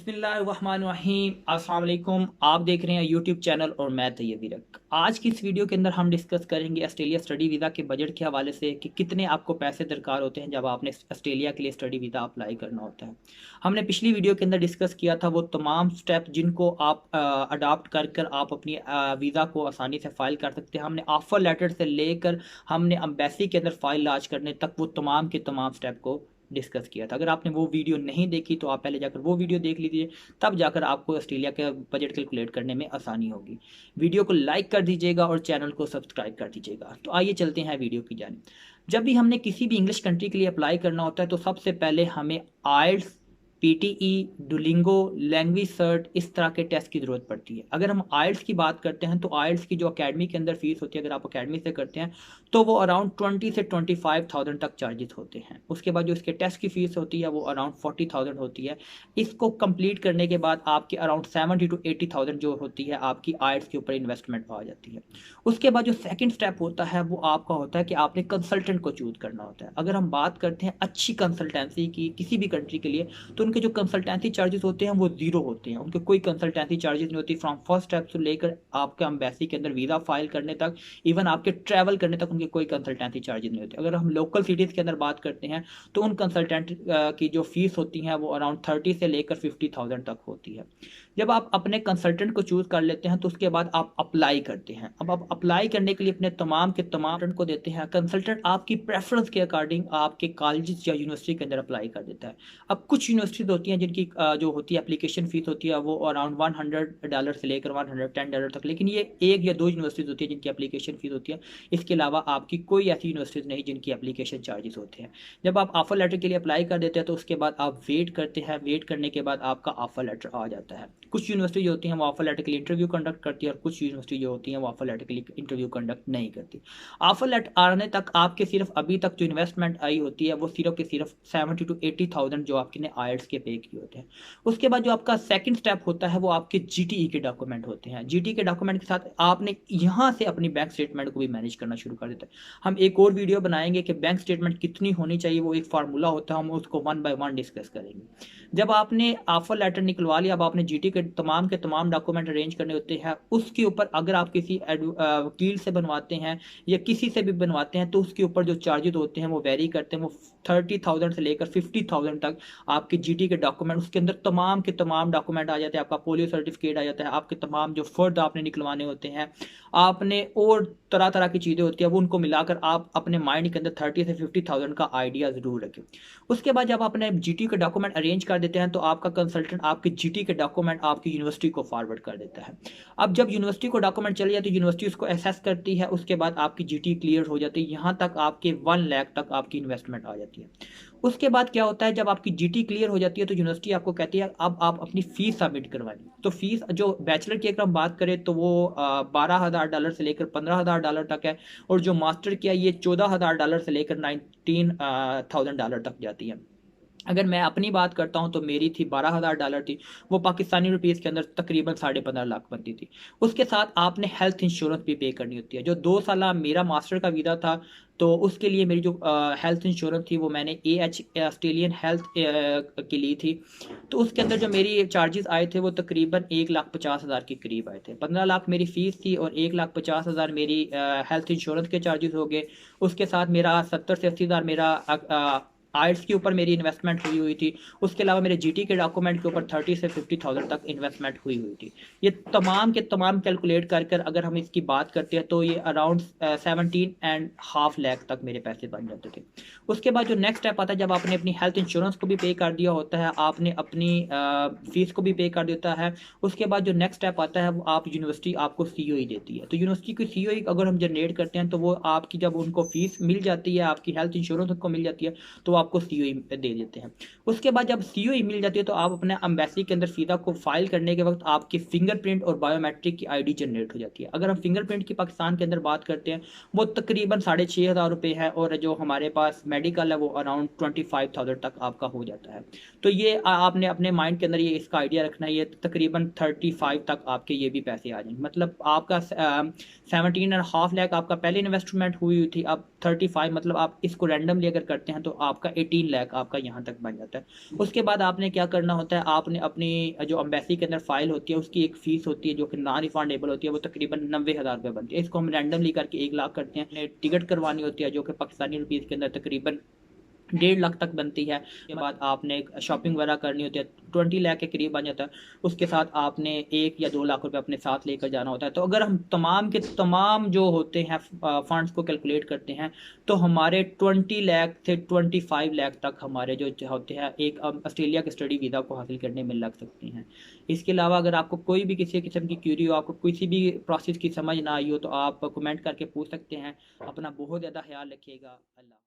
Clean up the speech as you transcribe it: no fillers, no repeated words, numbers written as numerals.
बिस्मिल्लाहिर्रहमानिर्रहीम। अस्सलाम वालेकुम। आप देख रहे हैं यूट्यूब चैनल और मैं तैयब विरक। आज की इस वीडियो के अंदर हम डिस्कस करेंगे ऑस्ट्रेलिया स्टडी वीज़ा के बजट के हवाले से कि कितने आपको पैसे दरकार होते हैं जब आपने ऑस्ट्रेलिया के लिए स्टडी वीज़ा अप्लाई करना होता है। हमने पिछली वीडियो के अंदर डिस्कस किया था वो तमाम स्टेप जिनको आप अडाप्ट कर कर आप अपनी वीज़ा को आसानी से फ़ाइल कर सकते हैं। हमने ऑफ़र लेटर से लेकर हमने एम्बेसी के अंदर फ़ाइल लॉन्च करने तक वो तमाम के तमाम स्टेप को डिस्कस किया था। अगर आपने वो वीडियो नहीं देखी तो आप पहले जाकर वो वीडियो देख लीजिए, तब जाकर आपको ऑस्ट्रेलिया का बजट कैलकुलेट करने में आसानी होगी। वीडियो को लाइक कर दीजिएगा और चैनल को सब्सक्राइब कर दीजिएगा। तो आइए चलते हैं वीडियो की जानिब। जब भी हमने किसी भी इंग्लिश कंट्री के लिए अप्लाई करना होता है तो सबसे पहले हमें आइल्स, पीटीई, डुलिंगो, लैंग्वेज सर्ट इस तरह के टेस्ट की ज़रूरत पड़ती है। अगर हम आइल्स की बात करते हैं तो आइल्स की जो अकेडमी के अंदर फ़ीस होती है, अगर आप अकेडमी से करते हैं तो वो अराउंड 20 से 25,000 तक चार्जेस होते हैं। उसके बाद जो इसके टेस्ट की फ़ीस होती है वो अराउंड 40,000 होती है। इसको कंप्लीट करने के बाद आपके अराउंड 70 to 80,000 जो होती है आपकी आइल्स के ऊपर इन्वेस्टमेंट आ जाती है। उसके बाद जो सेकंड स्टेप होता है वो आपका होता है कि आपने कंसल्टेंट को चूज़ करना होता है। अगर हम बात करते हैं अच्छी कंसल्टेंसी की किसी भी कंट्री के लिए तो उनके जो कंसल्टेंसी चार्जेस होते हैं वो ज़ीरो होते हैं। उनके कोई कंसल्टेंसी चार्जेस नहीं होती फ्रॉम फर्स्ट स्टेप से लेकर आपके एम्बेसी के अंदर वीज़ा फाइल करने तक, इवन आपके ट्रैवल करने तक उनके कोई कंसल्टेंसी चार्जेस नहीं होते। अगर हम लोकल सिटीज़ के अंदर बात करते हैं तो उन कंसल्टेंट की जो फ़ीस होती है वो अराउंड 30 से लेकर 50,000 तक होती है। जब आप अपने कंसल्टेंट को चूज़ कर लेते हैं तो उसके बाद आप अप्लाई करते हैं। अब आप अप्लाई करने के लिए अपने तमाम के तमाम को देते हैं। कंसल्टेंट आपकी प्रेफरेंस के अकॉर्डिंग आपके कॉलेज या यूनिवर्सिटी के अंदर अप्लाई कर देता है। अब कुछ यूनिवर्सिटीज़ होती हैं जिनकी जो होती है एप्लीकेशन फ़ीस होती है वो अराउंड $100 से लेकर $110 तक, लेकिन ये एक या दो यूनिवर्सिटीज़ होती है जिनकी एप्लीकेशन फ़ीस होती है। इसके अलावा आपकी कोई ऐसी यूनिवर्सिटीज़ नहीं जिनकी एप्लीकेशन चार्जेस होते हैं। जब आप ऑफ़र लेटर के लिए अप्लाई कर देते हैं तो उसके बाद आप वेट करते हैं। वेट करने के बाद आपका ऑफ़र लेटर आ जाता है। कुछ यूनिवर्सिटी जो होती हैं वो ऑफ़र लेटर के लिए इंटरव्यू कंडक्ट करती है और कुछ यूनिवर्सिटी जो होती हैं वो ऑफ़र लेटर के लिए इंटरव्यू कंडक्ट नहीं करती। ऑफ़र लेटर आने तक आपके सिर्फ अभी तक जो इन्वेस्टमेंट आई होती है वो सिर्फ के सिर्फ 70 to 80,000 जो आपने आइल्स के पे किए होते हैं। उसके बाद जो आपका सेकंड स्टेप होता है वो आपके जीटीई के डॉक्यूमेंट होते हैं। जीटीई के डॉक्यूमेंट के साथ आपने यहाँ से अपनी बैंक स्टेटमेंट को भी मैनेज करना शुरू कर देते हैं। हम एक और वीडियो बनाएंगे कि बैंक स्टेटमेंट कितनी होनी चाहिए, वो एक फार्मूला होता है, हम उसको वन बाय वन डिस्कस करेंगे। जब आपने ऑफर लेटर निकलवा लिया, अब आपने जीटी के तमाम डॉक्यूमेंट अरेंज करने होते हैं। उसके ऊपर अगर आप किसी वकील से बनवाते हैं या किसी से भी बनवाते हैं तो उसके ऊपर जो चार्जेस होते हैं वो वेरी करते हैं। वो 30,000 से लेकर 50,000 तक आपके जीटी के डॉक्यूमेंट, उसके अंदर तमाम के तमाम डॉक्यूमेंट आ जाते हैं। आपका पोलियो सर्टिफिकेट आ जाता है, आपके तमाम जो फ़र्द आपने निकलवाने होते हैं, आपने और तरह तरह की चीज़ें होती हैं, वो उनको मिलाकर आप अपने माइंड के अंदर 30 से 50,000 का आइडिया ज़रूर रखें। उसके बाद जब आपने जीटी के डॉक्यूमेंट अरेंज कर देते हैं तो आपका कंसल्टेंट आपके जीटी के डॉक्यूमेंट आपकी यूनिवर्सिटी को फॉरवर्ड कर देता है। अब जब यूनिवर्सिटी को डॉक्यूमेंट चले जाए तो यूनिवर्सिटी उसको असेस करती है। उसके बाद आपकी जीटी क्लियर हो जाती है। यहाँ तक आपके 1 लाख तक आपकी इन्वेस्टमेंट आ जाती है। उसके बाद क्या होता है, जब आपकी जीटी क्लियर हो जाती है तो यूनिवर्सिटी आपको कहती है अब आप अपनी फ़ीस सबमिट करवाइए। तो फ़ीस जो बैचलर की अगर हम बात करें तो वो $12,000 से लेकर $15,000 तक है, और जो मास्टर की है ये $14,000 से लेकर $19,000 तक जाती है। अगर मैं अपनी बात करता हूँ तो मेरी थी $12,000 थी, वो पाकिस्तानी रुपीज़ के अंदर तकरीबन 15.5 लाख बनती थी। उसके साथ आपने हेल्थ इंश्योरेंस भी पे करनी होती है। जो 2 साला मेरा मास्टर का वीज़ा था तो उसके लिए मेरी जो हेल्थ इंश्योरेंस थी वो मैंने एएच ऑस्ट्रेलियन हेल्थ की ली थी। तो उसके अंदर जो मेरी चार्जेस आए थे वो तकरीबन 1,50,000 के करीब आए थे। 15 लाख मेरी फ़ीस थी और 1,50,000 मेरी हेल्थ इंश्योरेंस के चार्जेस हो गए। उसके साथ मेरा 70 से 80,000 मेरा आइल्स के ऊपर मेरी इन्वेस्टमेंट हुई थी। उसके अलावा मेरे जीटी के डॉक्यूमेंट के ऊपर 30 से 50,000 तक इन्वेस्टमेंट हुई थी। ये तमाम के तमाम कैलकुलेट कर कर अगर हम इसकी बात करते हैं तो ये अराउंड 17.5 लाख तक मेरे पैसे बन जाते थे। उसके बाद जो नेक्स्ट स्टेप आता है, जब आपने अपनी हेल्थ इंश्योरेंस को भी पे कर दिया होता है, आपने अपनी फ़ीस को भी पे कर देता है। उसके बाद जो नेक्स्ट स्टेप आता है वो आप यूनिवर्सिटी आपको सीओई देती है। तो यूनिवर्सिटी की सीओई अगर हम जनरेट करते हैं तो वो आपकी जब उनको फ़ीस मिल जाती है, आपकी हेल्थ इंश्योरेंस उनको मिल जाती है तो आपको सीओई दे देते हैं। उसके बाद जब सीओई मिल जाती है तो आप अपने एम्बेसी के अंदर वीज़ा को फाइल करने के वक्त आपकी फिंगरप्रिंट और बायोमेट्रिक की आईडी जनरेट हो जाती है। अगर हम फिंगरप्रिंट की पाकिस्तान के अंदर बात करते हैं वो तकरीबन 6,500 रुपये है, और जो हमारे पास मेडिकल है वो अराउंड 25,000 तक आपका हो जाता है। तो ये आपने अपने माइंड के अंदर ये इसका आइडिया रखना है। ये तकरीबन 35 तक आपके ये भी पैसे आ जाएंगे। मतलब आपका 17.5 लाख आपका पहले इन्वेस्टमेंट हुई थी, अब 35, मतलब आप इसको रैंडमली अगर करते हैं तो आपका आपका 18 लाख आपका यहाँ तक बन जाता है। उसके बाद आपने क्या करना होता है, आपने अपनी जो एम्बेसी के अंदर फाइल होती है उसकी एक फ़ीस होती है जो कि नॉन रिफंडेबल होती है, वो तकरीबन 90,000 रुपये बनती है। इसको हम रैंडमली करके 1 लाख करते हैं। टिकट करवानी होती है जो कि पाकिस्तानी रुपीज़ के अंदर तकरीबन 1.5 लाख तक बनती है। उसके बाद आपने शॉपिंग वगैरह करनी होती है, 20 लाख के करीब बन जाता है। उसके साथ आपने 1 या 2 लाख रुपए अपने साथ लेकर जाना होता है। तो अगर हम तमाम के तमाम जो होते हैं फंड्स को कैलकुलेट करते हैं तो हमारे 20 लाख से 25 लाख तक हमारे जो होते हैं एक ऑस्ट्रेलिया के स्टडी वीज़ा को हासिल करने में लग सकते हैं। इसके अलावा अगर आपको कोई भी किसी किस्म की क्यूरी हो, आपको किसी भी प्रोसेस की समझ ना आई हो, तो आप कमेंट करके पूछ सकते हैं। अपना बहुत ज़्यादा ख्याल रखिएगा। अल्लाह।